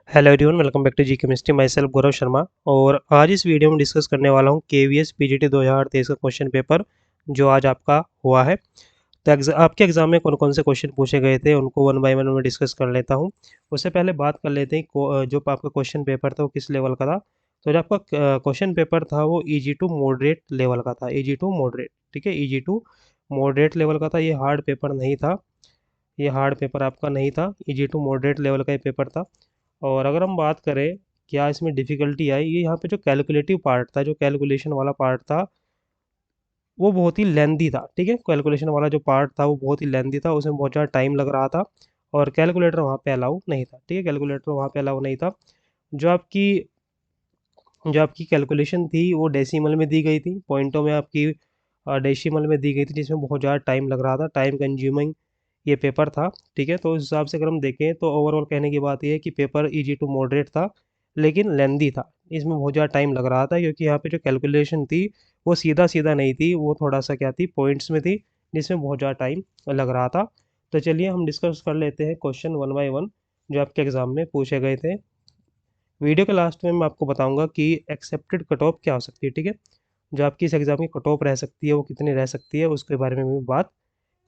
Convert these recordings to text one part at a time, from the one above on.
Hello everyone, welcome back to G chemistry. Myself Gaurav Sharma. और आज इस वीडियो में डिस्कस करने वाला हूँ केवीएस पीजीटी 2023 का क्वेश्चन पेपर जो आज आपका हुआ है। तो आपके एग्जाम में कौन कौन से क्वेश्चन पूछे गए थे उनको वन बाय वन में डिस्कस कर लेता हूँ। उससे पहले बात कर लेते हैं जो आपका क्वेश्चन पेपर था वो किस लेवल का था। तो जो आपका क्वेश्चन पेपर था वो ईजी टू मॉडरेट लेवल का था। ईजी टू मॉडरेट, ठीक है, ईजी टू मॉडरेट लेवल का था। ये हार्ड पेपर नहीं था, ये हार्ड पेपर आपका नहीं था, ईजी टू मॉडरेट लेवल का ये पेपर था। और अगर हम बात करें क्या इसमें डिफ़िकल्टी आई, ये यहाँ पे जो कैलकुलेटिव पार्ट था, जो कैलकुलेशन वाला पार्ट था, वो बहुत ही लेंदी था। ठीक है, कैलकुलेशन वाला जो पार्ट था वो बहुत ही लेंदी था, उसमें बहुत ज़्यादा टाइम लग रहा था और कैलकुलेटर वहाँ पे अलाउ नहीं था। ठीक है, कैलकुलेटर वहाँ पे अलाउ नहीं था। जो आपकी जो आपकी कैलकुलेशन थी वो डेसिमल में दी गई थी, पॉइंटों में आपकी डेसिमल में दी गई थी, जिसमें बहुत ज़्यादा टाइम लग रहा था, टाइम कंज्यूमिंग ये पेपर था। ठीक है, तो उस हिसाब से अगर हम देखें तो ओवरऑल कहने की बात ये है कि पेपर इजी टू मॉडरेट था, लेकिन लेंदी था। इसमें बहुत ज़्यादा टाइम लग रहा था क्योंकि यहाँ पे जो कैलकुलेशन थी वो सीधा सीधा नहीं थी, वो थोड़ा सा क्या थी, पॉइंट्स में थी, जिसमें बहुत ज़्यादा टाइम लग रहा था। तो चलिए हम डिस्कस कर लेते हैं क्वेश्चन वन बाय वन जो आपके एग्ज़ाम में पूछे गए थे। वीडियो के लास्ट में मैं आपको बताऊंगा कि एक्सेप्टेड कट ऑफ क्या हो सकती है। ठीक है, जो आपकी इस एग्ज़ाम की कट ऑफ रह सकती है वो कितनी रह सकती है उसके बारे में भी बात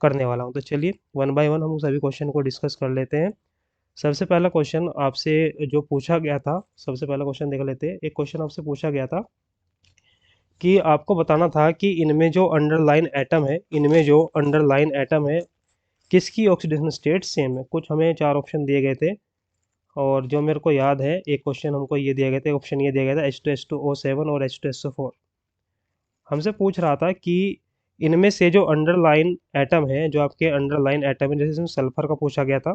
करने वाला हूँ। तो चलिए वन बाय वन हम सभी क्वेश्चन को डिस्कस कर लेते हैं। सबसे पहला क्वेश्चन आपसे जो पूछा गया था, सबसे पहला क्वेश्चन देख लेते हैं। एक क्वेश्चन आपसे पूछा गया था कि आपको बताना था कि इनमें जो अंडरलाइन एटम है, इनमें जो अंडरलाइन एटम है, किसकी ऑक्सीडेशन स्टेट सेम है। कुछ हमें चार ऑप्शन दिए गए थे और जो मेरे को याद है एक क्वेश्चन हमको ये दिया गया था, ऑप्शन ये दिया गया था H2SO7 और H2SO4। हमसे पूछ रहा था कि इनमें से जो अंडरलाइन एटम है, जो आपके अंडरलाइन एटम है, जैसे इसमें सल्फर का पूछा गया था,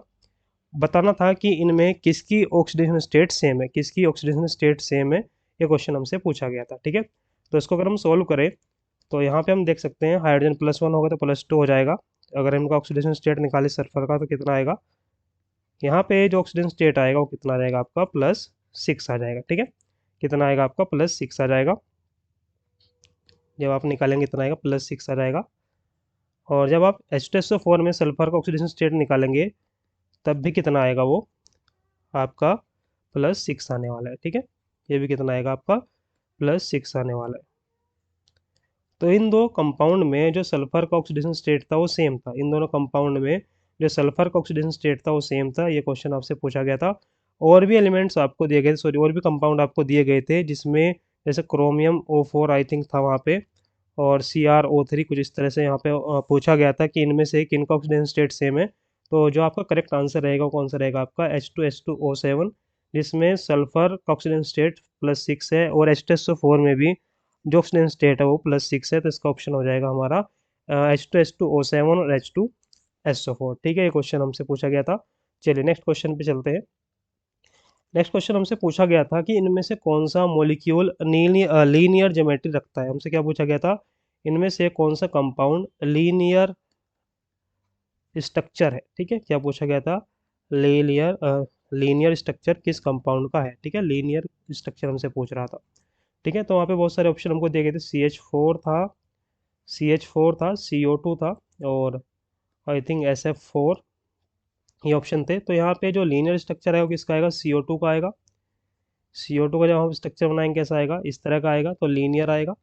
बताना था कि इनमें किसकी ऑक्सीडेशन स्टेट सेम है, किसकी ऑक्सीडेशन स्टेट सेम है। ये क्वेश्चन हमसे पूछा गया था। ठीक है, तो इसको अगर हम सोल्व करें तो यहाँ पे हम देख सकते हैं हाइड्रोजन +1 होगा तो +2 हो जाएगा। अगर इनका ऑक्सीडेशन स्टेट निकाले सल्फर का तो कितना आएगा, यहाँ पे जो ऑक्सीडेशन स्टेट आएगा वो कितना आ जाएगा आपका, +6 आ जाएगा। ठीक है, कितना आएगा आपका, +6 आ जाएगा। जब आप निकालेंगे कितना आएगा, +6 आ जाएगा। और जब आप H2SO4 में सल्फर का ऑक्सीडेशन स्टेट निकालेंगे तब भी कितना आएगा, वो आपका +6 आने वाला है। ठीक है, ये भी कितना आएगा आपका, +6 आने वाला है। तो इन दो कंपाउंड में जो सल्फर का ऑक्सीडेशन स्टेट था वो सेम था, इन दोनों कंपाउंड में जो सल्फर का ऑक्सीडेशन स्टेट था वो सेम था। ये क्वेश्चन आपसे पूछा गया था। और भी एलिमेंट्स आपको दिए गए थे, सॉरी, और भी कंपाउंड आपको दिए गए थे जिसमें जैसे क्रोमियम O4 आई थिंक था वहाँ पे, और CrO3 कुछ इस तरह से यहाँ पे पूछा गया था कि इनमें से किन का ऑक्सीडेशन स्टेट सेम है। तो जो आपका करेक्ट आंसर रहेगा वो कौन सा रहेगा आपका, H2SO7, जिसमें सल्फर का ऑक्सीडेशन स्टेट +6 है और H2SO4 में भी जो ऑक्सीडेशन स्टेट है वो +6 है। तो इसका ऑप्शन हो जाएगा हमारा H2SO7 और H2SO4। ठीक है, ये क्वेश्चन हमसे पूछा गया था। चलिए नेक्स्ट क्वेश्चन पे चलते हैं। नेक्स्ट क्वेश्चन हमसे पूछा गया था कि इनमें से कौन सा मॉलिक्यूल लीनियर ज्योमेट्री रखता है। हमसे क्या पूछा गया था, इनमें से कौन सा कंपाउंड लीनियर स्ट्रक्चर है। ठीक है, क्या पूछा गया था, लीनियर लीनियर स्ट्रक्चर किस कंपाउंड का है। ठीक है, लीनियर स्ट्रक्चर हमसे पूछ रहा था। ठीक है, तो वहाँ पे बहुत सारे ऑप्शन हमको दिए गए थे। CH4 था, CH4 था, CO2 था, और आई थिंक SF4, ये ऑप्शन थे। तो यहाँ पे जो लीनियर स्ट्रक्चर है वो किसका आएगा, CO2 का आएगा। CO2 का जब हम स्ट्रक्चर बनाएंगे कैसा आएगा, इस तरह का आएगा, तो लीनियर आएगा।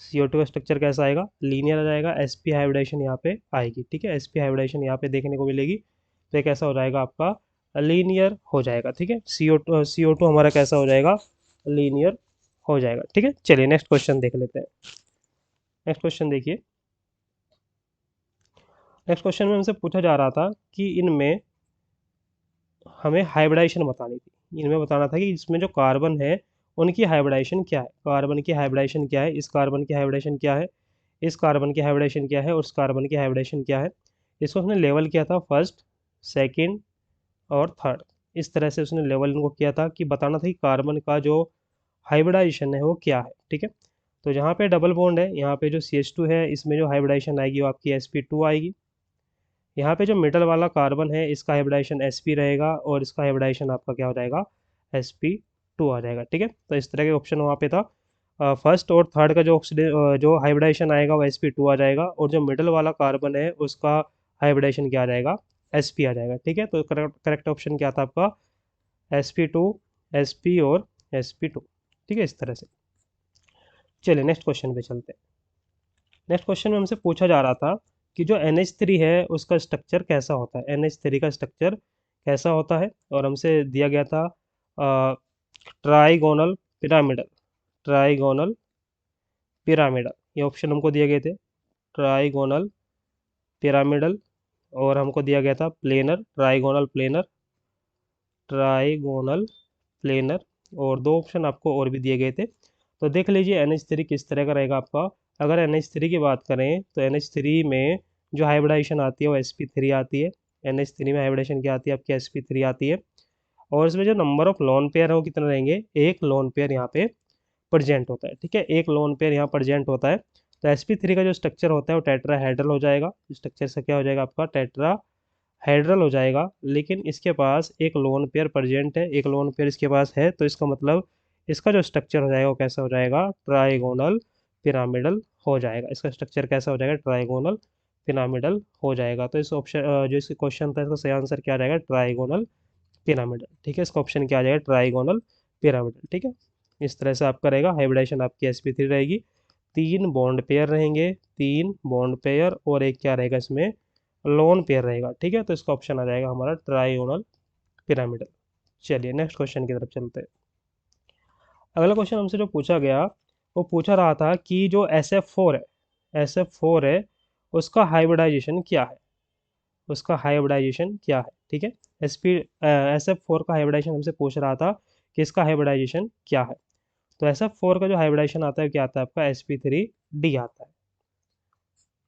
CO2 का स्ट्रक्चर कैसा आएगा, लीनियर आ जाएगा। sp हाइब्रिडाइजेशन यहाँ पे आएगी। ठीक है, sp हाइब्रिडाइजेशन यहाँ पे देखने को मिलेगी, तो ये कैसा हो जाएगा आपका, लीनियर हो जाएगा। ठीक है, CO2 हमारा कैसा हो जाएगा, लीनियर हो जाएगा। ठीक है, चलिए नेक्स्ट क्वेश्चन देख लेते हैं। नेक्स्ट क्वेश्चन देखिए। नेक्स्ट क्वेश्चन में हमसे पूछा जा रहा था कि इनमें हमें हाइब्रिडाइजेशन बतानी थी। इनमें बताना था कि इसमें जो कार्बन है उनकी हाइब्रिडाइजेशन क्या है, कार्बन की हाइब्रिडाइजेशन क्या है, इस कार्बन की हाइब्रिडाइजेशन क्या है, इस कार्बन की हाइब्रिडाइजेशन क्या है, और उस कार्बन की हाइब्रिडाइजेशन क्या है। इसको उसने लेवल किया था फर्स्ट, सेकंड और थर्ड। इस तरह से उसने लेवल इनको किया था कि बताना था कि कार्बन का जो हाइब्रिडाइजेशन है वो क्या है। ठीक है, तो जहाँ पे डबल बॉन्ड है, यहाँ पे जो CH2 है, इसमें जो हाइब्रिडाइजेशन आएगी वो आपकी sp2 आएगी। यहाँ पे जो मिडल वाला कार्बन है इसका हाइब्रिडाइजेशन sp रहेगा और इसका हाइब्रिडाइजेशन आपका क्या हो जाएगा, sp2 आ जाएगा। ठीक है, तो इस तरह के ऑप्शन वहाँ पे था। फर्स्ट और थर्ड का जो हाइब्रिडाइजेशन आएगा वो sp2 आ जाएगा, और जो मिडल वाला कार्बन है उसका हाइब्रिडाइजेशन क्या आ जाएगा, sp आ जाएगा। ठीक है, तो करेक्ट ऑप्शन क्या था आपका, sp2, sp और sp2, ठीक है, इस तरह से। चलिए नेक्स्ट क्वेश्चन पे चलते हैं। नेक्स्ट क्वेश्चन में हमसे पूछा जा रहा था कि जो NH3 है उसका स्ट्रक्चर कैसा होता है, NH3 का स्ट्रक्चर कैसा होता है, और हमसे दिया गया था ट्राइगोनल पिरामिडल, ट्राइगोनल पिरामिडल, ये ऑप्शन हमको दिए गए थे, ट्राइगोनल पिरामिडल, और हमको दिया गया था planar, trigonal planar, trigonal planar, और दो ऑप्शन आपको और भी दिए गए थे। तो देख लीजिए NH3 किस तरह का रहेगा आपका। अगर NH3 की बात करें तो NH3 में जो हाइब्रिडाइजेशन आती है वो sp3 आती है। NH3 में हाइब्रिडाइजेशन क्या आती है आपकी, sp3 आती है। और इसमें जो नंबर ऑफ लोन पेयर है वो कितने रहेंगे, एक लोन पेयर यहाँ पे प्रेजेंट होता है, ठीक है, एक लोन पेयर यहाँ प्रेजेंट होता है। तो sp3 का जो स्ट्रक्चर होता है वो टेट्राहेड्रल हो जाएगा, स्ट्रक्चर से क्या हो जाएगा आपका, टेट्राहेड्रल हो जाएगा। लेकिन इसके पास एक लोन पेयर प्रेजेंट है, एक लोन पेयर इसके पास है, तो इसका मतलब इसका जो स्ट्रक्चर हो जाएगा वो कैसा हो जाएगा, ट्राइगोनल पिरामिडल हो जाएगा। इसका स्ट्रक्चर कैसा हो जाएगा, ट्राइगोनल पिरामिडल हो जाएगा। तो इस ऑप्शन जो इसका क्वेश्चन था इसका सही आंसर क्या आ जाएगा, ट्राइगोनल पिरामिडल, ठीक है, इसका ऑप्शन क्या आ जाएगा, ट्राइगोनल पिरामिडल, ठीक है। इस तरह से आपका रहेगा, हाइब्रिडाइजेशन आपकी sp3 रहेगी, तीन बॉन्ड पेयर रहेंगे, तीन बॉन्ड पेयर और एक क्या रहेगा इसमें, लोन पेयर रहेगा, ठीक है। तो इसका ऑप्शन आ जाएगा हमारा ट्राइगोनल पिरामिडल। चलिए नेक्स्ट क्वेश्चन की तरफ चलते हैं। अगला क्वेश्चन हमसे जो पूछा गया वो पूछा रहा था कि जो SF4 है, SF4 है, उसका हाइब्रिडाइजेशन क्या है, उसका हाइब्रिडाइजेशन क्या है, ठीक है। SF4 का हाइब्रिडाइजेशन हमसे पूछ रहा था कि इसका हाइब्रिडाइजेशन क्या है। तो SF4 का जो हाइब्रिडाइजेशन आता है क्या आता है आपका, sp3d आता है।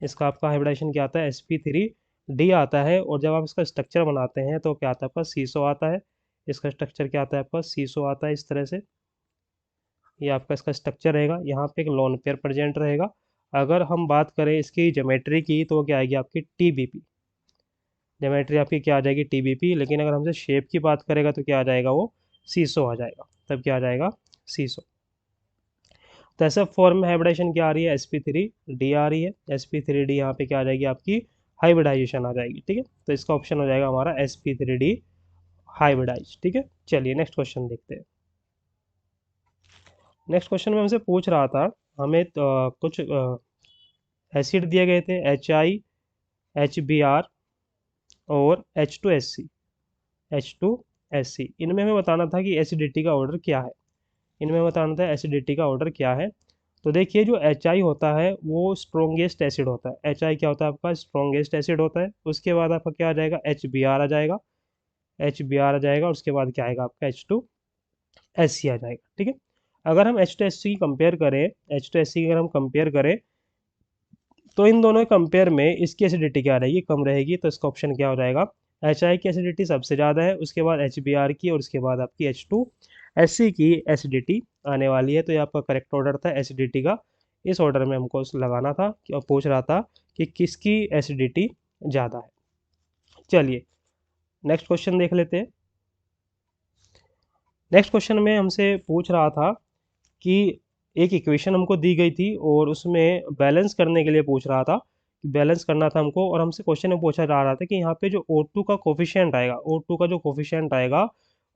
इसका आपका हाइब्रिडाइजेशन क्या आता है, sp3d आता है। और जब आप इसका स्ट्रक्चर बनाते हैं तो क्या आता है आपका, सीसो आता है। इसका स्ट्रक्चर क्या आता है आपका, सीसो आता है, इस तरह से। ये आपका इसका स्ट्रक्चर रहेगा, यहाँ पे एक लोन पेयर प्रेजेंट रहेगा। अगर हम बात करें इसकी ज्योमेट्री की तो वो क्या आएगी आपकी, TBP, ज्योमेट्री आपकी क्या आ जाएगी, TBP। लेकिन अगर हमसे शेप की बात करेगा तो क्या आ जाएगा वो, सीसो आ जाएगा, तब क्या आ जाएगा, सीसो। तो ऐसा फॉर्म में हाइब्रिडाइजेशन क्या आ रही है, sp3d आ रही है, sp3d यहाँ पे क्या आ जाएगी आपकी, हाइब्रिडाइजेशन आ जाएगी, ठीक है। तो इसका ऑप्शन हो जाएगा हमारा sp3d हाइब्रिडाइज, ठीक है। चलिए नेक्स्ट क्वेश्चन देखते हैं। नेक्स्ट क्वेश्चन में हमसे पूछ रहा था, हमें कुछ एसिड दिए गए थे, HI, HBr और H2SC, इनमें हमें बताना था कि एसिडिटी का ऑर्डर क्या है, इनमें बताना था एसिडिटी का ऑर्डर क्या है। तो देखिए जो HI होता है वो स्ट्रोंगेस्ट एसिड होता है, HI क्या होता है आपका, स्ट्रोंगेस्ट एसिड होता है। उसके बाद आपका क्या आ जाएगा, HBr आ जाएगा, HBr आ जाएगा, उसके बाद क्या आएगा आपका, H2SC आ जाएगा, ठीक है। अगर हम H2SC की कंपेयर करें, H2SC की अगर हम कंपेयर करें तो इन दोनों के कंपेयर में इसकी एसिडिटी क्या रहेगी, कम रहेगी। तो इसका ऑप्शन क्या हो जाएगा, HI की एसिडिटी सबसे ज़्यादा है, उसके बाद HBr की, और उसके बाद आपकी H2SC की एसिडिटी आने वाली है। तो ये आपका करेक्ट ऑर्डर था एसिडिटी का, इस ऑर्डर में हमको लगाना था और पूछ रहा था कि किसकी एसिडिटी ज़्यादा है। चलिए नेक्स्ट क्वेश्चन देख लेते हैं। नेक्स्ट क्वेश्चन में हमसे पूछ रहा था कि एक इक्वेशन हमको दी गई थी और उसमें बैलेंस करने के लिए पूछ रहा था, कि बैलेंस करना था हमको। और हमसे क्वेश्चन में पूछा जा रहा था कि यहाँ पे जो O2 का कोफिशिएंट आएगा, O2 का जो कोफिशिएंट आएगा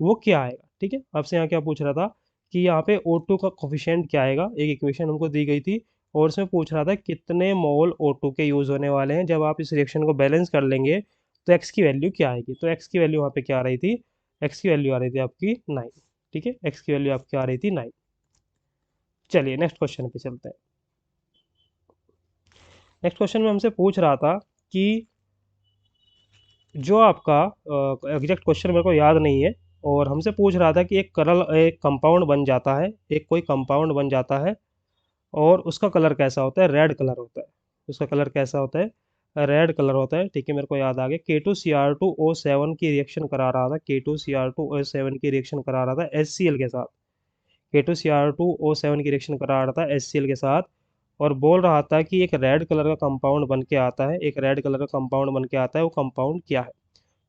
वो क्या आएगा, ठीक है। आपसे यहाँ क्या पूछ रहा था कि यहाँ पे O2 का कोफिशिएंट क्या आएगा, एक इक्वेशन हमको दी गई थी और उसमें पूछ रहा था कितने मोल O2 के यूज़ होने वाले हैं जब आप इस रिएक्शन को बैलेंस कर लेंगे, तो एक्स की वैल्यू क्या आएगी। तो एक्स की वैल्यू वहाँ पे क्या आ रही थी, एक्स की वैल्यू आ रही थी आपकी 9, ठीक है, एक्स की वैल्यू आपकी आ रही थी 9। चलिए नेक्स्ट क्वेश्चन पे चलते हैं। नेक्स्ट क्वेश्चन में हमसे पूछ रहा था कि जो आपका एग्जैक्ट क्वेश्चन मेरे को याद नहीं है, और हमसे पूछ रहा था कि एक कंपाउंड बन जाता है, एक कोई कंपाउंड बन जाता है और उसका कलर कैसा होता है, रेड कलर होता है। उसका कलर कैसा होता है, रेड कलर होता है, ठीक है, मेरे को याद आ गया। K2Cr2O7 की रिएक्शन करा रहा था, K2Cr2O7 की रिएक्शन करा रहा था HCl के साथ, K2Cr2O7 की रिएक्शन करा रहा था HCl के साथ, और बोल रहा था कि एक रेड कलर का कंपाउंड बन के आता है, एक रेड कलर का कंपाउंड बन के आता है, वो कंपाउंड क्या है,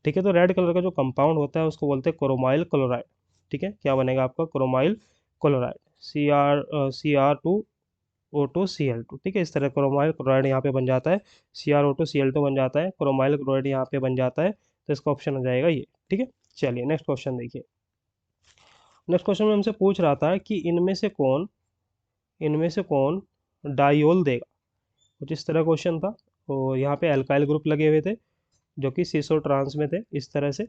ठीक है। तो रेड कलर का जो कंपाउंड होता है उसको बोलते हैं क्रोमाइल क्लोराइड, ठीक है। क्या बनेगा आपका, क्रोमाइल क्लोराइड, Cr2O2Cl2, ठीक है। इस तरह क्रोमाइल क्लोराइड यहाँ पे बन जाता है, Cr2O2Cl2 बन जाता है, क्रोमाइल क्लोराइड यहाँ पे बन जाता है। तो इसका ऑप्शन हो जाएगा ये, ठीक है। चलिए नेक्स्ट क्वेश्चन देखिए। नेक्स्ट क्वेश्चन में हमसे पूछ रहा था कि इनमें से कौन डाइयोल देगा। कुछ इस तरह क्वेश्चन था। और यहाँ पे अल्काइल ग्रुप लगे हुए थे जो कि सीसो ट्रांस में थे। इस तरह से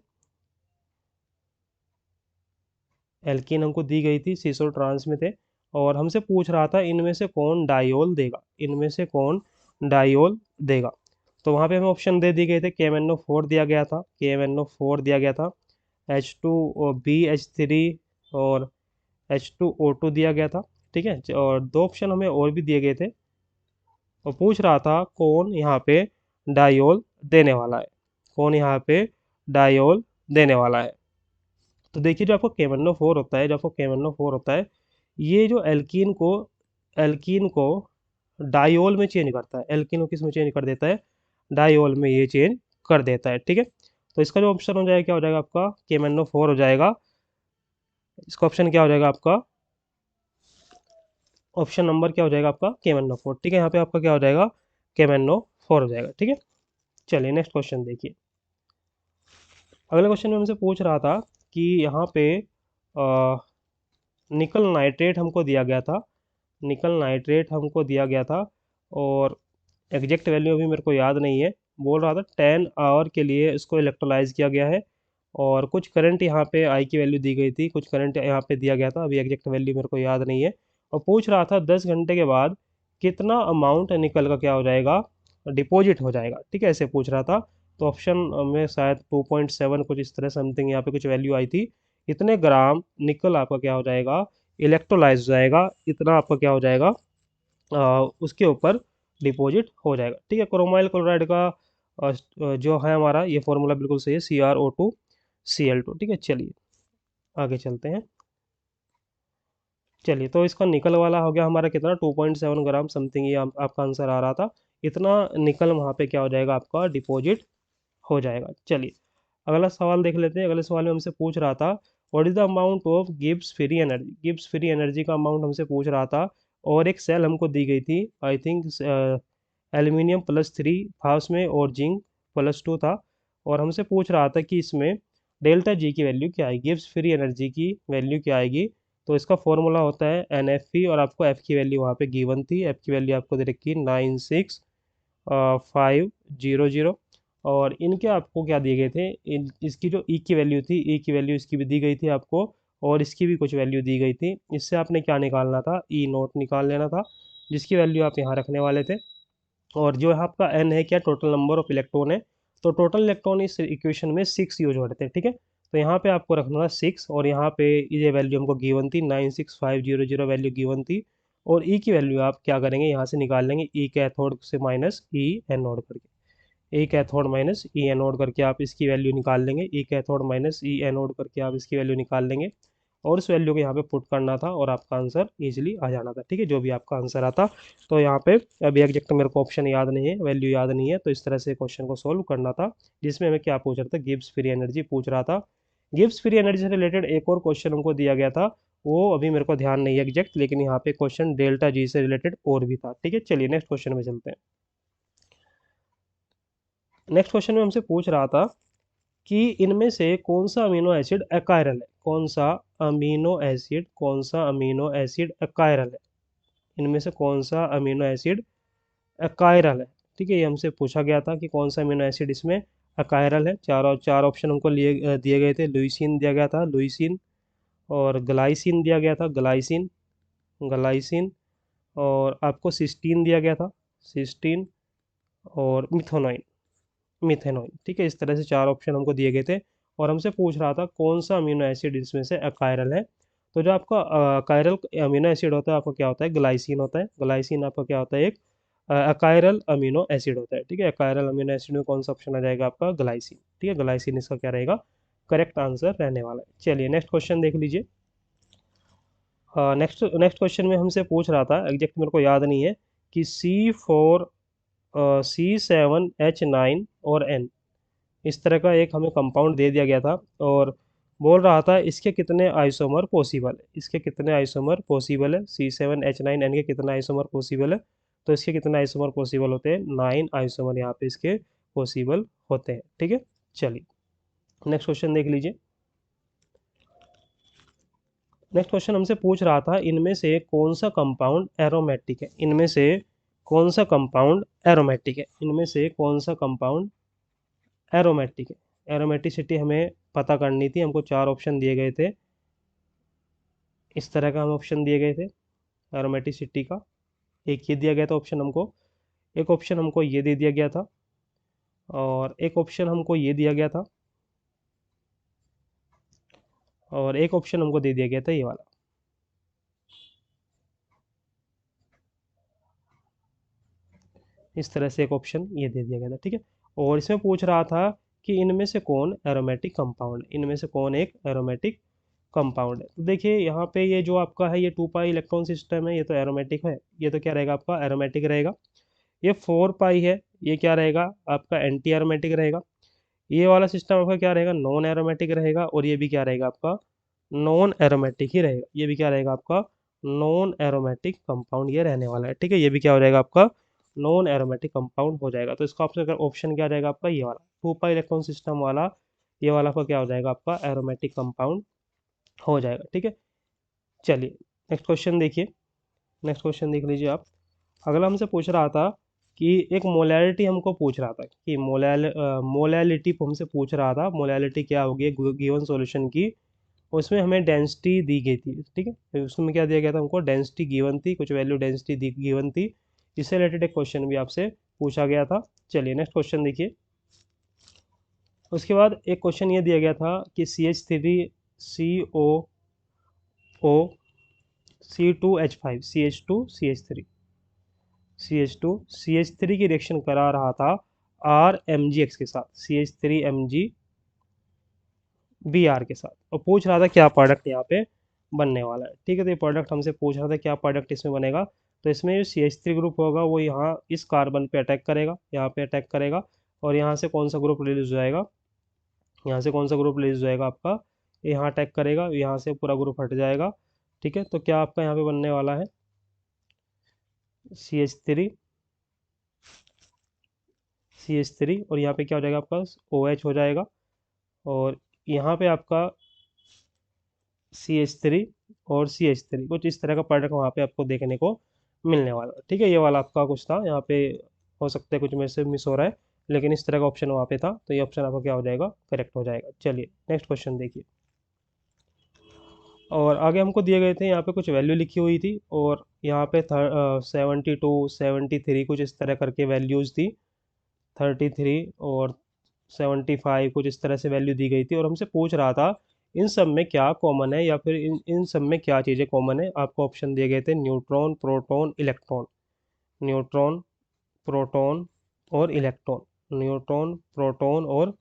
एल्कीन हमको दी गई थी, सीसो ट्रांस में थे। और हमसे पूछ रहा था इनमें से कौन डाइयोल देगा, इनमें से कौन डाइयोल देगा। तो वहाँ पे हमें ऑप्शन दे दिए गए थे। KMnO4 दिया गया था, KMnO4 दिया गया था, H2BH3 और H2O2 दिया गया था। ठीक है, और दो ऑप्शन हमें और भी दिए गए थे। और पूछ रहा था कौन यहाँ पे डायोल देने वाला है, कौन यहाँ पे डायोल देने वाला है। तो देखिए, जो आपको KMnO4 होता है, जो आपको KMnO4 होता है, ये जो एल्कीन को डायोल में चेंज करता है। एल्कीन को किस में चेंज कर देता है? डायोल में ये चेंज कर देता है। ठीक है, तो इसका जो ऑप्शन हो जाएगा, क्या हो जाएगा आपका? KMnO4 हो जाएगा। इसका ऑप्शन क्या हो जाएगा आपका? ऑप्शन नंबर क्या हो जाएगा आपका? KMnO4। ठीक है, यहाँ पे आपका क्या हो जाएगा? KMnO4 हो जाएगा। ठीक है, चलिए नेक्स्ट क्वेश्चन देखिए। अगले क्वेश्चन में हमसे पूछ रहा था कि यहाँ पे निकल नाइट्रेट हमको दिया गया था, निकल नाइट्रेट हमको दिया गया था। और एग्जैक्ट वैल्यू अभी मेरे को याद नहीं है। बोल रहा था 10 आवर के लिए इसको इलेक्ट्रोलाइज किया गया है। और कुछ करंट यहाँ पे आई की वैल्यू दी गई थी, कुछ करंट यहाँ पे दिया गया था, अभी एग्जैक्ट वैल्यू मेरे को याद नहीं है। और पूछ रहा था 10 घंटे के बाद कितना अमाउंट निकल का क्या हो जाएगा? डिपॉजिट हो जाएगा। ठीक है, ऐसे पूछ रहा था। तो ऑप्शन में शायद 2.7 कुछ इस तरह समथिंग यहाँ पे कुछ वैल्यू आई थी। इतने ग्राम निकल आपका क्या हो जाएगा? इलेक्ट्रोलाइज हो जाएगा। इतना आपका क्या हो जाएगा? उसके ऊपर डिपॉजिट हो जाएगा। ठीक है, क्रोमाइल क्लोराइड का जो है हमारा ये फॉर्मूला बिल्कुल सही है, CrO2Cl2। ठीक है, चलिए आगे चलते हैं। चलिए, तो इसका निकल वाला हो गया हमारा कितना? 2.7 ग्राम समथिंग, ये आपका आंसर आ रहा था। इतना निकल वहाँ पे क्या हो जाएगा आपका? डिपॉजिट हो जाएगा। चलिए अगला सवाल देख लेते हैं। अगले सवाल में हमसे पूछ रहा था what is the amount of Gibbs free energy. Gibbs free energy का अमाउंट हमसे पूछ रहा था। और एक सेल हमको दी गई थी, आई थिंक एल्यूमिनियम +3 था उसमें और जिंक +2 था। और हमसे पूछ रहा था कि इसमें डेल्टा जी की वैल्यू क्या आएगी, गिब्स फ्री एनर्जी की वैल्यू क्या आएगी। तो इसका फॉर्मूला होता है NFE। और आपको एफ की वैल्यू वहाँ पे गिवन थी, एफ की वैल्यू आपको दे रखी 96500। और इनके आपको क्या दिए गए थे? इसकी जो ई की वैल्यू थी, ई की वैल्यू इसकी भी दी गई थी आपको। और इसकी भी कुछ वैल्यू दी गई थी। इससे आपने क्या निकालना था? E0 निकाल लेना था, जिसकी वैल्यू आप यहाँ रखने वाले थे। और जो यहाँ आपका N है, क्या टोटल नंबर ऑफ इलेक्ट्रॉन है। तो टोटल इलेक्ट्रॉन इस इक्वेशन में 6 यूज हो रहे थे। ठीक है, तो यहाँ पे आपको रखना था 6। और यहाँ पे ये वैल्यू हमको गिवन थी 96500 वैल्यू गिवन थी। और ई की वैल्यू आप क्या करेंगे? यहाँ से निकाल लेंगे, ई कैथोड से माइनस ई एनोड करके। ई कैथोड माइनस ई एनोड करके आप इसकी वैल्यू निकाल लेंगे, ई कैथोड माइनस ई एनोड करके आप इसकी वैल्यू निकाल लेंगे। और उस वैल्यू को यहाँ पे पुट करना था और आपका आंसर इजीली आ जाना था। ठीक है, जो भी आपका आंसर आता। तो यहाँ पे अभी एग्जैक्ट मेरे को ऑप्शन याद नहीं है, वैल्यू याद नहीं है, तो इस तरह से क्वेश्चन को सोल्व करना था। जिसमें हमें क्या पूछ रहा था? गिब्स फ्री एनर्जी पूछ रहा था। गिब्स फ्री एनर्जी से रिलेटेड एक और क्वेश्चन हमको दिया गया था, वो अभी मेरे को ध्यान नहीं है एग्जैक्ट, लेकिन यहाँ पे क्वेश्चन डेल्टा जी से रिलेटेड और भी था। ठीक है, चलिए नेक्स्ट क्वेश्चन में चलते हैं। नेक्स्ट क्वेश्चन में हमसे पूछ रहा था कि इनमें से कौन सा अमीनो एसिड अकायरल है, कौन सा अमीनो एसिड अकायरल है। इनमें से कौन सा अमीनो एसिड अकायरल है। ठीक है, ये हमसे पूछा गया था कि कौन सा अमीनो एसिड इसमें अकायरल है। चार ऑप्शन हमको दिए गए थे। लुइसिन दिया गया था, लुइसिन। और ग्लाइसिन दिया गया था, ग्लाइसिन, ग्लाइसिन। और आपको सिस्टीन दिया गया था, सिस्टीन। और मिथोनाइन, मिथेनॉइन। ठीक है, इस तरह से चार ऑप्शन हमको दिए गए थे। और हमसे पूछ रहा था कौन सा अमीनो एसिड इसमें से अकायरल है। तो जो आपका अकायरल अमीनो एसिड होता है, आपका क्या होता है? ग्लाइसिन होता है। ग्लाइसिन आपका क्या होता है? एक अकायरल अमीनो एसिड होता है। ठीक है, अकायरल अमीनो एसिड में कौन सा ऑप्शन आ जाएगा आपका? ग्लाइसिन। ठीक है, ग्लाइसिन इसका क्या रहेगा? करेक्ट आंसर रहने वाला है। चलिए नेक्स्ट क्वेश्चन देख लीजिए। नेक्स्ट नेक्स्ट क्वेश्चन में हमसे पूछ रहा था, एग्जैक्ट मेरे को याद नहीं है, कि C4C7H9 और N, इस तरह का एक हमें कंपाउंड दे दिया गया था। और बोल रहा था इसके कितने आइसोमर पॉसिबल है, इसके कितने आइसोमर पॉसिबल है। C7H9N के कितने आइसोमर पॉसिबल है। तो इसके कितने आइसोमर पॉसिबल होते हैं? 9 आइसोमर यहाँ पे इसके पॉसिबल होते हैं। ठीक है, चलिए नेक्स्ट क्वेश्चन देख लीजिए। नेक्स्ट क्वेश्चन हमसे पूछ रहा था इनमें से कौन सा कंपाउंड एरोमेटिक है, इनमें से कौन सा कंपाउंड एरोमेटिक है, इनमें से कौन सा कंपाउंड एरोमेटिक है। एरोमेटिसिटी हमें पता करनी थी, हमको चार ऑप्शन दिए गए थे, इस तरह का हम ऑप्शन दिए गए थे एरोमेटिसिटी का। एक ये दिया गया था ऑप्शन हमको, एक ऑप्शन हमको ये दे दिया गया था, और एक ऑप्शन हमको ये दिया गया था, और एक ऑप्शन हमको दे दिया गया था ये वाला। इस तरह से एक ऑप्शन ये दे दिया गया था, ठीक है। और इसमें पूछ रहा था कि इनमें से कौन एरोमेटिक कंपाउंड है, इनमें से कौन एक एरोमेटिक कंपाउंड है। तो देखिए यहाँ पे ये जो आपका है ये 2 पाई इलेक्ट्रॉन सिस्टम है, ये तो एरोमेटिक है, ये तो क्या रहेगा आपका एरोमेटिक रहेगा। ये 4 पाई है, ये क्या रहेगा आपका एंटी एरोमेटिक रहेगा। ये वाला सिस्टम आपका क्या रहेगा नॉन एरोमेटिक रहेगा, और ये भी क्या रहेगा आपका नॉन एरोमेटिक ही रहेगा, ये भी क्या रहेगा आपका नॉन एरोमेटिक कंपाउंड ये रहने वाला है, ठीक है। ये भी क्या हो जाएगा आपका नॉन एरोमेटिक कंपाउंड हो जाएगा। तो इसका आपका ऑप्शन क्या रहेगा आपका ये वाला 2 पाई इलेक्ट्रॉन सिस्टम वाला, ये वाला आपका क्या हो जाएगा आपका एरोमेटिक कंपाउंड हो जाएगा, ठीक है। चलिए नेक्स्ट क्वेश्चन देखिए, नेक्स्ट क्वेश्चन देख लीजिए आप। अगला हमसे पूछ रहा था कि एक मोलैलिटी हमको पूछ रहा था कि मोलैलिटी हमसे पूछ रहा था मोलैलिटी क्या होगी गिवन सॉल्यूशन की। उसमें हमें डेंसिटी दी गई थी, ठीक है। तो उसमें क्या दिया गया था हमको डेंसिटी गिवन थी, कुछ वैल्यू डेंसिटी गिवन थी। इससे रिलेटेड एक क्वेश्चन भी आपसे पूछा गया था। चलिए नेक्स्ट क्वेश्चन देखिए। उसके बाद एक क्वेश्चन ये दिया गया था कि CH3CO C2H5 CH2 की रिएक्शन करा रहा था RMgX के साथ, CH3MgBr के साथ, और पूछ रहा था क्या प्रोडक्ट यहाँ पे बनने वाला है, ठीक है। तो ये प्रोडक्ट हमसे पूछ रहा था क्या प्रोडक्ट इसमें बनेगा। तो इसमें जो CH3 ग्रुप होगा वो यहाँ इस कार्बन पे अटैक करेगा, यहाँ पे अटैक करेगा, और यहाँ से कौन सा ग्रुप रिलीज हो जाएगा, यहाँ से कौन सा ग्रुप रिलीज हो जाएगा आपका, यहाँ अटैक करेगा, यहाँ से पूरा ग्रुप हट जाएगा, ठीक है। तो क्या आपका यहाँ पे बनने वाला है CH3 और यहाँ पे क्या हो जाएगा आपका OH हो जाएगा, और यहाँ पे आपका CH3 और CH3 कुछ इस तरह का प्रोडक्ट वहाँ पे आपको देखने को मिलने वाला है, ठीक है। ये वाला आपका कुछ था यहाँ पे, हो सकता है कुछ में से मिस हो रहा है, लेकिन इस तरह का ऑप्शन वहाँ पे था, तो ये ऑप्शन आपका क्या हो जाएगा करेक्ट हो जाएगा। चलिए नेक्स्ट क्वेश्चन देखिए। और आगे हमको दिए गए थे यहाँ पे कुछ वैल्यू लिखी हुई थी, और यहाँ पे 72 73 कुछ इस तरह करके वैल्यूज़ थी, 33 और 75 कुछ इस तरह से वैल्यू दी गई थी, और हमसे पूछ रहा था इन सब में क्या कॉमन है, या फिर इन सब में क्या चीज़ें कॉमन है। आपको ऑप्शन दिए गए थे neutron proton electron, neutron proton और इलेक्ट्रॉन, न्यूट्रॉन प्रोटॉन और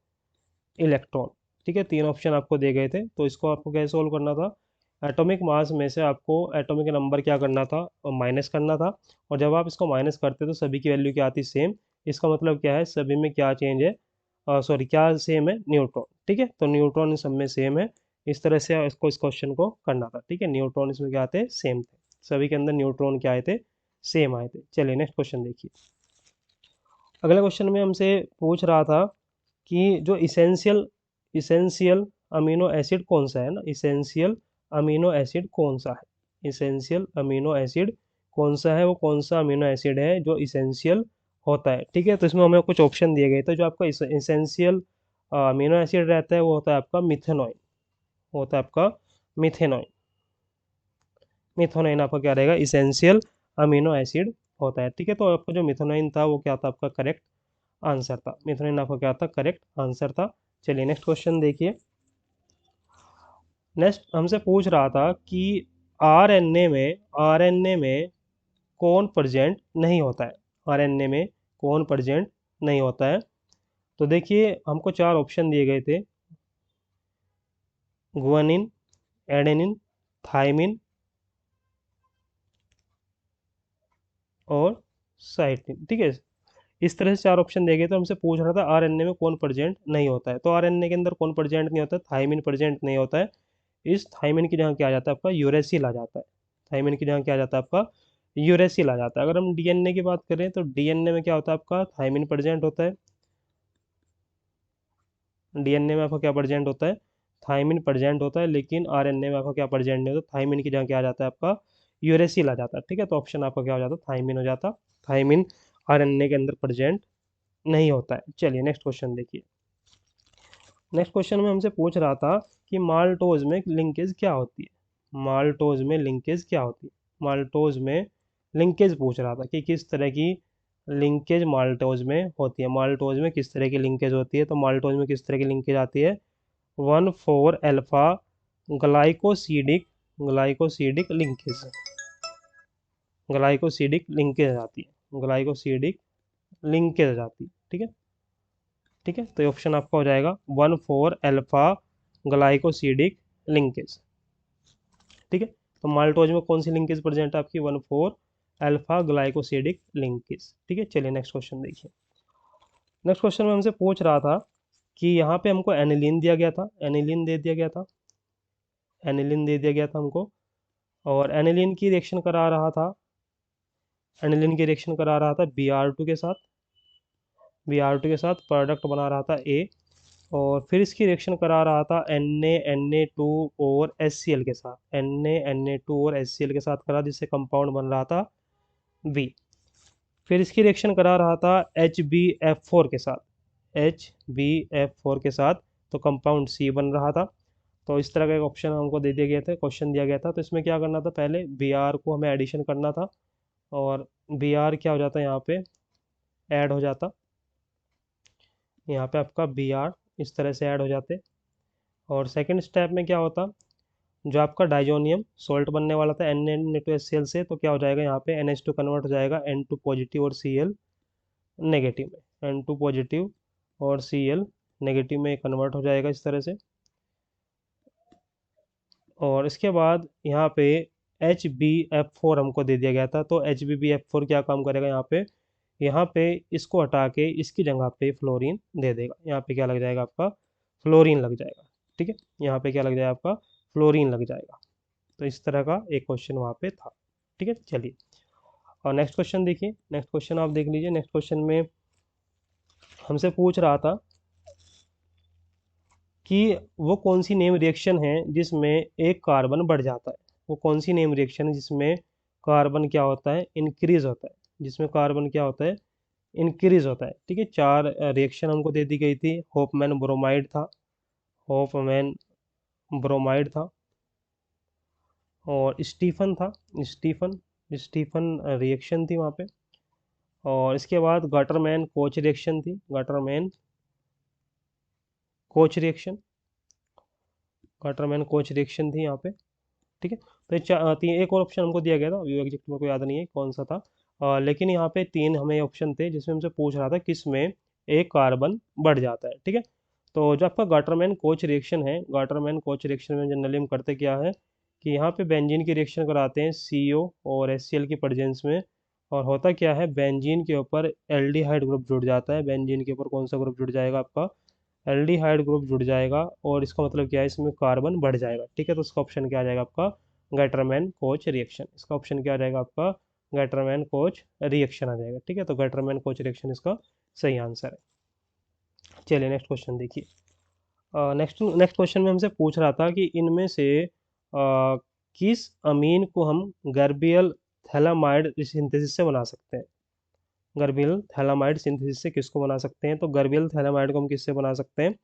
इलेक्ट्रॉन, ठीक है। तीन ऑप्शन आपको दिए गए थे, तो इसको आपको कैसे सोल्व करना था। एटॉमिक मास में से आपको एटॉमिक नंबर क्या करना था माइनस करना था, और जब आप इसको माइनस करते तो सभी की वैल्यू क्या आती सेम। इसका मतलब क्या है सभी में क्या चेंज है, सॉरी क्या सेम है न्यूट्रॉन, ठीक है। तो न्यूट्रॉन इन सब में सेम है, इस तरह से इसको इस क्वेश्चन को करना था, ठीक है। न्यूट्रॉन इसमें क्या आते सेम थे, सभी के अंदर न्यूट्रॉन क्या आए थे सेम आए थे। चलिए नेक्स्ट क्वेश्चन देखिए। अगला क्वेश्चन में हमसे पूछ रहा था कि जो इसेंशियल अमीनो एसिड कौन सा है ना, इसेंशियल अमीनो एसिड कौन सा है, इसेंशियल अमीनो एसिड कौन सा है, वो कौन सा अमीनो एसिड है जो इसेंशियल होता है, ठीक है। तो इसमें हमें कुछ ऑप्शन दिए गए थे। जो आपका इसेंशियल अमीनो एसिड रहता है वो होता है आपका मिथेनॉइन, होता है आपका मिथेनॉइन, मिथेनॉइन आपका क्या रहेगा इसेंशियल अमीनो एसिड होता है, ठीक है। तो आपका जो मिथेनॉइन था वो क्या था आपका करेक्ट आंसर था, मिथेनॉइन आपका क्या था करेक्ट आंसर था। चलिए नेक्स्ट क्वेश्चन देखिए। नेक्स्ट हमसे पूछ रहा था कि आरएनए में कौन प्रेजेंट नहीं होता है, आरएनए में कौन प्रेजेंट नहीं होता है। तो देखिए हमको चार ऑप्शन दिए गए थे, गुआनिन, एडेनिन, थायमिन और साइटिन, ठीक है। इस तरह से चार ऑप्शन दिए गए तो हमसे पूछ रहा था आरएनए में कौन प्रेजेंट नहीं होता है। तो आरएनए के अंदर कौन प्रेजेंट नहीं होता है, थायमिन प्रेजेंट नहीं होता है। इस थायमिन की जगह क्या आ जाता है आपका यूरेसिल आ जाता है, थायमिन की जगह क्या आ जाता है आपका यूरेसिल आ जाता है। अगर हम डीएनए की बात करें तो डीएनए में क्या होता है आपका थायमिन प्रेजेंट होता है, डीएनए में आपका क्या प्रेजेंट होता है थायमिन प्रेजेंट होता है, लेकिन आरएनए में आपका क्या प्रेजेंट नहीं होता, थायमिन की जगह क्या आ जाता है आपका यूरेसिल आ जाता है। ठीक है, तो ऑप्शन आपका क्या हो जाता है, थायमिन हो जाता। थायमिन आरएनए के अंदर प्रेजेंट नहीं होता है। चलिए नेक्स्ट क्वेश्चन देखिए। नेक्स्ट क्वेश्चन में हमसे पूछ रहा था कि माल्टोज में लिंकेज क्या होती है। माल्टोज में लिंकेज क्या होती है, माल्टोज में लिंकेज पूछ रहा था कि किस तरह की लिंकेज माल्टोज में होती है। माल्टोज में किस तरह की लिंकेज होती है, तो माल्टोज में किस तरह की लिंकेज आती है, 1,4 alpha glycosidic glycosidic linkage, glycosidic linkage आती है, ग्लाइकोसिडिक लिंकेज आती है। ठीक है, ठीक है, तो ये ऑप्शन आपका हो जाएगा 1,4 अल्फा ग्लाइकोसिडिक लिंकेज। ठीक है, तो माल्टोज में कौन सी लिंकेज प्रेजेंट है आपकी, 1,4 अल्फा ग्लाइकोसिडिक लिंकेज। ठीक है, चलिए नेक्स्ट क्वेश्चन देखिए। नेक्स्ट क्वेश्चन में हमसे पूछ रहा था कि यहाँ पे हमको एनिलीन दिया गया था, एनिलीन दे दिया गया था, एनिलीन दे दिया गया था हमको, और एनिलीन की रिएक्शन करा रहा था, एनिलीन की रिएक्शन करा रहा था Br2 के साथ, Br2 के साथ प्रोडक्ट बना रहा था A, और फिर इसकी रिएक्शन करा रहा था Na, Na2 और HCl के साथ, Na, Na2 और HCl के साथ करा, जिससे कंपाउंड बन रहा था B। फिर इसकी रिएक्शन करा रहा था HbF4 के साथ, HbF4 के साथ, तो कंपाउंड C बन रहा था। तो इस तरह का एक ऑप्शन हमको दे दिया गया था, क्वेश्चन दिया गया था। तो इसमें क्या करना था, पहले Br को हमें एडिशन करना था, और Br क्या हो जाता है यहाँ पे ऐड हो जाता, यहाँ पे आपका Br इस तरह से ऐड हो जाते। और सेकंड स्टेप में क्या होता, जो आपका डाइजोनियम सोल्ट बनने वाला था Na2HCl से, तो क्या हो जाएगा यहाँ पे NH2 कन्वर्ट हो जाएगा N2 पॉजिटिव और Cl नेगेटिव में, N2 पॉजिटिव और Cl नेगेटिव में कन्वर्ट हो जाएगा इस तरह से। और इसके बाद यहाँ पे HbF4 हमको दे दिया गया था, तो HbF4 क्या काम करेगा यहाँ पे, यहाँ पे इसको हटा के इसकी जगह पे फ्लोरीन दे देगा। यहाँ पे क्या लग जाएगा आपका, फ्लोरीन लग जाएगा। ठीक है, यहाँ पे क्या लग जाएगा आपका, फ्लोरीन लग जाएगा। तो इस तरह का एक क्वेश्चन वहाँ पे था। ठीक है, चलिए और नेक्स्ट क्वेश्चन देखिए। नेक्स्ट क्वेश्चन आप देख लीजिए। नेक्स्ट क्वेश्चन में हमसे पूछ रहा था कि वो कौन सी नेम रिएक्शन है जिसमें एक कार्बन बढ़ जाता है। वो कौन सी नेम रिएक्शन है जिसमें कार्बन क्या होता है, इंक्रीज होता है, जिसमें कार्बन क्या होता है, इंक्रीज होता है। ठीक है, चार रिएक्शन हमको दे दी गई थी। होपमैन ब्रोमाइड था, होपमैन ब्रोमाइड था, और स्टीफन था, स्टीफन स्टीफन रिएक्शन थी वहाँ पे। और इसके बाद गटरमैन कोच रिएक्शन थी, Gattermann coach reaction, Gattermann coach reaction थी यहाँ पे। ठीक है, तो एक और ऑप्शन हमको दिया गया था, अभी एग्जैक्ट मेरे को याद नहीं है कौन सा था, लेकिन यहाँ पे तीन हमें ऑप्शन थे जिसमें हमसे पूछ रहा था किस में एक कार्बन बढ़ जाता है। ठीक है, तो जो आपका गाटरमैन कोच रिएक्शन है, गाटरमैन कोच रिएक्शन में जनरली हम करते क्या है कि यहाँ पे बेंजीन की रिएक्शन कराते हैं CO और HCl की प्रेजेंस में, और होता क्या है, बेंजीन के ऊपर एल्डिहाइड ग्रुप जुड़ जाता है। बेंजीन के ऊपर कौन सा ग्रुप जुड़ जाएगा आपका, एल्डिहाइड ग्रुप जुड़ जाएगा, और इसका मतलब क्या है, इसमें कार्बन बढ़ जाएगा। ठीक है, तो इसका ऑप्शन क्या आ जाएगा आपका, गैटरमैन कोच रिएक्शन। इसका ऑप्शन क्या आ जाएगा आपका, गैटरमैन कोच रिएक्शन आ जाएगा। ठीक है, तो गैटरमैन कोच रिएक्शन इसका सही आंसर है। चलिए नेक्स्ट क्वेश्चन देखिए। नेक्स्ट नेक्स्ट क्वेश्चन में हमसे पूछ रहा था कि इनमें से किस अमीन को हम गर्बियल थैलामाइड सिंथेसिस से बना सकते हैं। गर्बियल थैलामाइड सिंथेसिस से किसको बना सकते हैं, तो गर्बियल थैलामाइड को हम किससे बना सकते हैं,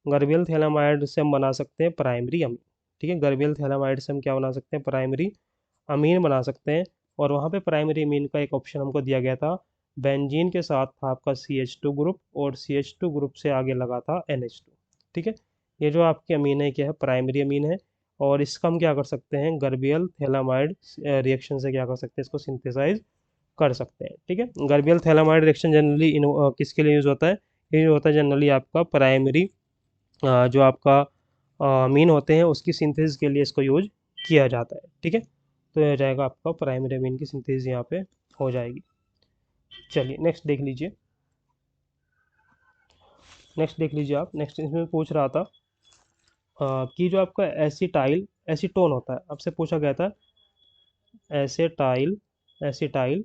गर्बियल थैलामाइड से हम बना सकते हैं प्राइमरी अमीन। ठीक है, गर्बियल थैलामाइड से हम क्या बना सकते हैं, प्राइमरी अमीन बना सकते हैं। और वहाँ पे प्राइमरी अमीन का एक ऑप्शन हमको दिया गया था, बेंजीन के साथ था आपका CH2 ग्रुप, और CH2 ग्रुप से आगे लगा था NH2। ठीक है, ये जो आपकी अमीन है क्या है, प्राइमरी अमीन है, और इसका हम क्या कर सकते हैं, गर्बियल थैलामाइड रिएक्शन से क्या कर सकते हैं, इसको सिंथेसाइज कर सकते हैं। ठीक है, गर्बियल थैलामाइड रिएक्शन जनरली किसके लिए यूज़ होता है, ये जो होता है जनरली आपका प्राइमरी जो आपका अमीन होते हैं उसकी सिंथेसिस के लिए इसको यूज किया जाता है। ठीक है, तो ये हो जाएगा आपका प्राइमरी अमीन की सिंथेसिस यहाँ पे हो जाएगी। चलिए नेक्स्ट देख लीजिए। नेक्स्ट देख लीजिए आप। नेक्स्ट इसमें पूछ रहा था कि जो आपका एसिटाइल एसीटोन होता है, आपसे पूछा गया था एसिटाइल एसिटाइल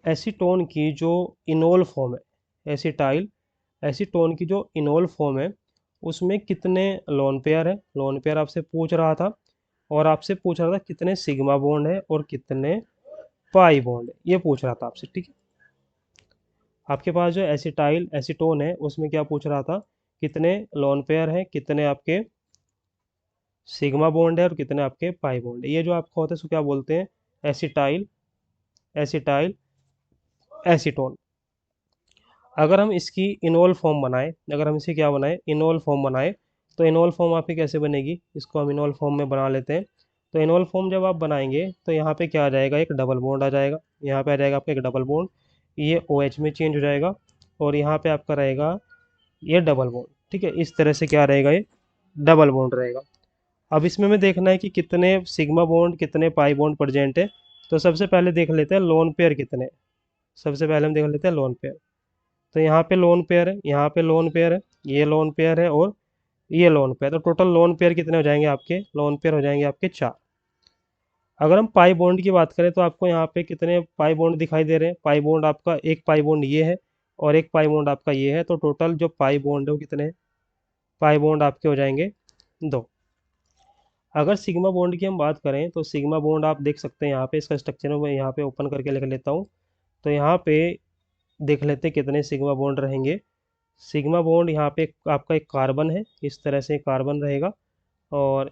एसीटोन की जो इनोल फॉर्म है, एसिटाइल एसीटोन की जो इनोल फॉर्म है उसमें कितने लोन पेयर है, लोन पेयर आपसे पूछ रहा था, और आपसे पूछ रहा था कितने सिग्मा बॉन्ड है और कितने पाई बॉन्ड है, ये पूछ रहा था आपसे। ठीक है, आपके पास जो एसिटाइल एसीटोन है उसमें क्या पूछ रहा था, कितने लोन पेयर है, कितने आपके सिग्मा बॉन्ड है और कितने आपके पाई बॉन्ड है। ये जो आपका होता है उसको क्या बोलते हैं, एसिटाइल एसिटाइल एसीटोन। अगर हम इसकी इनोल फॉर्म बनाए, अगर हम इसे क्या बनाए, इनोल फॉर्म बनाए, तो इनोल फॉर्म आपकी कैसे बनेगी, इसको हम इनोल फॉर्म में बना लेते हैं। तो इनोल फॉर्म जब आप बनाएंगे तो यहाँ पे क्या आ जाएगा, एक डबल बॉन्ड आ जाएगा, यहाँ पे आ जाएगा आपका एक डबल बॉन्ड, ये OH में चेंज हो जाएगा, और यहाँ पे आपका रहेगा ये डबल बॉन्ड। ठीक है, इस तरह से क्या रहेगा, ये डबल बॉन्ड रहेगा। अब इसमें हमें देखना है कि कितने सिग्मा बॉन्ड कितने पाई बॉन्ड प्रेजेंट है। तो सबसे पहले देख लेते हैं लोन पेयर कितने हैं। सबसे पहले हम देख लेते हैं लोन पेयर। तो यहाँ पे लोन पेयर है, यहाँ पे लोन पेयर है, ये लोन पेयर है और ये लोन पेयर। तो टोटल लोन पेयर कितने हो जाएंगे आपके, लोन पेयर हो जाएंगे आपके 4। अगर हम पाई बॉन्ड की बात करें तो आपको यहाँ पे कितने पाई बॉन्ड दिखाई दे रहे हैं, पाई बॉन्ड आपका एक पाई बॉन्ड ये है और एक पाई बॉन्ड आपका ये है। तो टोटल जो पाई बॉन्ड है वो कितने हैं, पाई बॉन्ड आपके हो जाएंगे 2। अगर सिग्मा बॉन्ड की हम बात करें तो सिग्मा बॉन्ड आप देख सकते हैं यहाँ पे, इसका स्ट्रक्चर मैं यहाँ पे ओपन करके लिख लेता हूँ। तो यहाँ पे देख लेते हैं कितने सिग्मा बॉन्ड रहेंगे। सिग्मा बॉन्ड यहाँ पे आपका एक कार्बन है, इस तरह से कार्बन रहेगा, और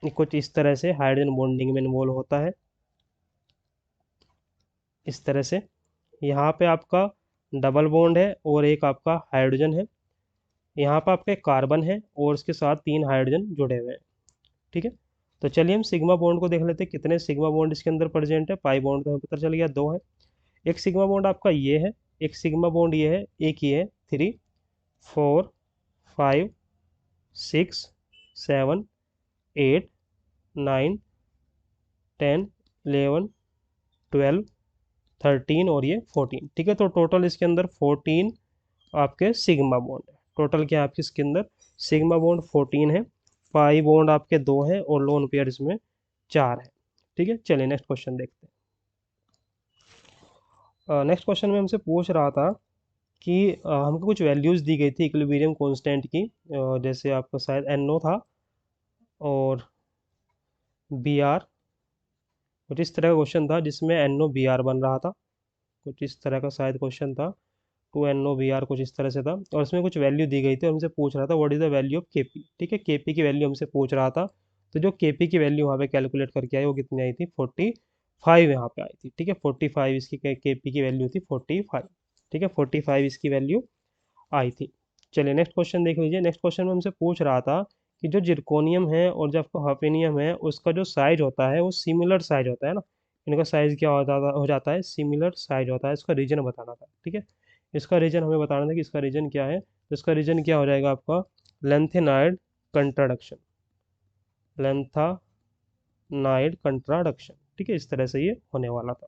कुछ इस तरह से हाइड्रोजन बॉन्डिंग में इन्वॉल्व होता है, इस तरह से। यहाँ पे आपका डबल बॉन्ड है और एक आपका हाइड्रोजन है, यहाँ पे आपका एक कार्बन है और उसके साथ 3 हाइड्रोजन जुड़े हुए हैं। ठीक है, तो चलिए हम सिग्मा बॉन्ड को देख लेते हैं कितने सिग्मा बॉन्ड इसके अंदर प्रेजेंट है। पाई बॉन्ड तो हमें पता चल गया 2 है। एक सिग्मा बॉन्ड आपका ये है, एक सिग्मा बॉन्ड ये है, एक ये है, 3 4 5 6 7 8 9 10 11 12 13 और ये 14। ठीक है, तो टोटल इसके अंदर 14 आपके सिग्मा बॉन्ड है। टोटल क्या है आपके इसके अंदर, सिग्मा बॉन्ड 14 है, पाई बॉन्ड आपके 2 हैं और लोन पेयर इसमें 4 है। ठीक है, चलिए नेक्स्ट क्वेश्चन देखते हैं। नेक्स्ट क्वेश्चन में हमसे पूछ रहा था कि हमको कुछ वैल्यूज़ दी गई थी इक्विलिब्रियम कांस्टेंट की, जैसे आपका शायद NO था और Br। कुछ इस तरह का क्वेश्चन था जिसमें NO Br बन रहा था, कुछ इस तरह का शायद क्वेश्चन था, 2NO Br कुछ इस तरह से था, और इसमें कुछ वैल्यू दी गई थी और हमसे पूछ रहा था what is the value of Kp। ठीक है, Kp की वैल्यू हमसे पूछ रहा था। तो जो Kp की वैल्यू वहाँ पे कैलकुलेट करके आई वो कितनी आई थी, 45 यहाँ पे आई थी। ठीक है, 45 इसकी Kp की वैल्यू थी 45। ठीक है, 45 इसकी वैल्यू आई थी। चलिए नेक्स्ट क्वेश्चन देख लीजिए। नेक्स्ट क्वेश्चन में हमसे पूछ रहा था कि जो जिरकोनियम है और जो आपका हॉफेनियम है उसका जो साइज होता है वो सिमिलर साइज होता है ना, इनका साइज क्या हो जाता है, सिमिलर साइज होता है। इसका रीजन बताना था। ठीक है, इसका रीजन हमें बताना था कि इसका रीजन क्या है। तो इसका रीजन क्या हो जाएगा आपका, लेंथेनाइड कंट्राडक्शन, लेंथानाइड कंट्राडक्शन। ठीक है, इस तरह से ये होने वाला था।